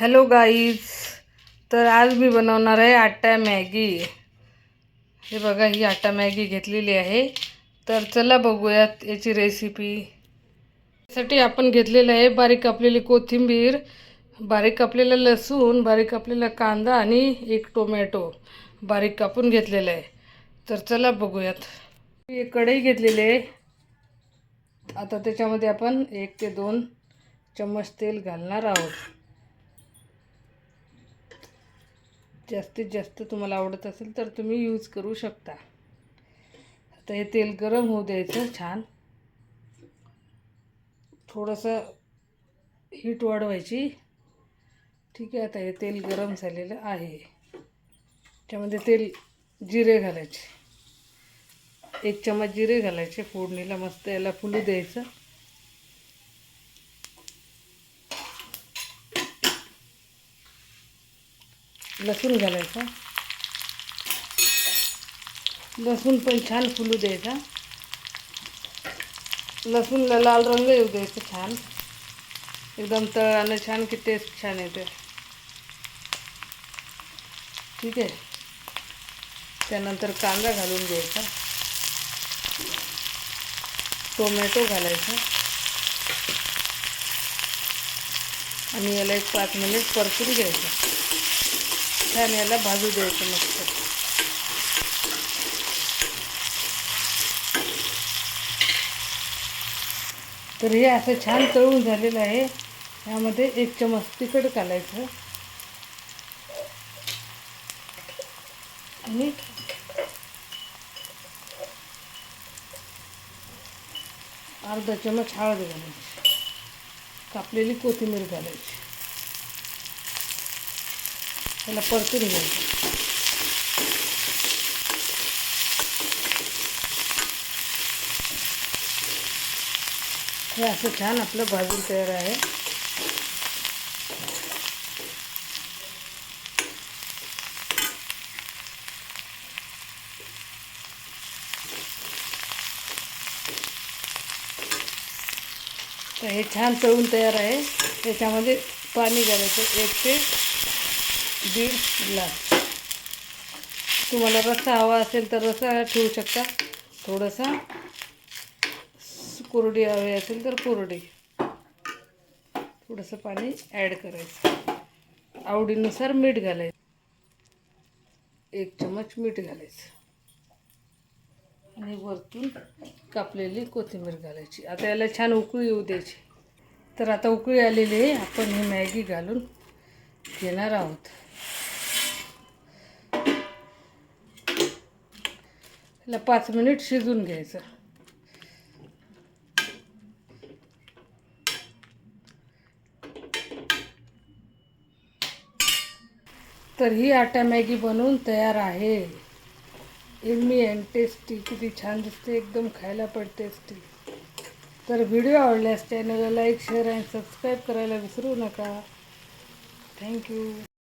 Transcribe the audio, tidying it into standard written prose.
Hello guys, तर आज मी बनवणार आहे आटा मॅगी। हे बघा, ही आटा मॅगी घेतलेली आहे। तर चला बघूयात याची रेसिपी। यासाठी आपण घेतलेलं आहे बारीक कापलेली कोथिंबीर, बारीक कापलेला लसूण, बारीक कापलेला कांदा आणि एक टोमॅटो बारीक कापून घेतलेला आहे। तर चला बघूयात। एक कढई घेतलेली आहे। आता त्याच्यामध्ये आपण 1 ते 2 चम्मच तेल घालणार आहोत। जास्तीत जास्त तुम्हाला आवडत असेल तर तुम्ही यूज करू शकता। आता हे तेल गरम होऊ द्यायचं छान, थोडंसं हीट वाढवायची। ठीक आहे, आता हे तेल गरम झालेलं आहे। त्यामध्ये जिरे घालायचे, 1 चम्मच जिरे घालायचे फोडणीला। मस्त याला फुलू द्यायचं। लसूण घालायचा, लसूण पण छान फुलू द्यायचा। लसूणला लाल रंग येऊ द्यायचा छान, एकदम तळानं छान की टेस्ट छान येते। ठीक आहे, त्यानंतर कांदा घालून घ्यायचा, टोमॅटो घालायचा आणि याला 5 मिनिट परतून घ्यायचं। छान याला भाजू द्यायचं मस्त। तर हे असं छान तळून झालेलं आहे। यामध्ये 1 चम्मच तिखट घालायचं आणि अर्धा चम्मच हळद घालायची, कापलेली कोथिंबीर घालायची। त्याला परतून घ्यायचं। हे असं छान आपलं भाजून तयार आहे। तर हे छान तळून तयार आहे। त्याच्यामध्ये पाणी घालायचं 1 ते 1.5 ग्लास। तुम्हाला रस्सा हवा असेल तर रस्सा ठेवू शकता, थोडासा कोरडी हवी असेल तर कोरडी, थोडंसं पाणी ॲड करायचं। आवडीनुसार मीठ घालायचं, 1 चम्मच मीठ घालायचं आणि वरतून कापलेली कोथिंबीर घालायची। आता याला छान उकळी येऊ द्यायची। तर आता उकळी आलेली आहे, आपण ही मॅगी घालून घेणार आहोत। याला 5 मिनिट शिजून घ्यायचं। तर ही आटा मॅगी बनवून तयार आहे। यम्मी अँड टेस्टी, किती छान दिसते, एकदम खायला पण टेस्टी। तर व्हिडिओ आवडल्यास चॅनलला लाईक, शेअर आणि सबस्क्राईब करायला विसरू नका। थँक्यू।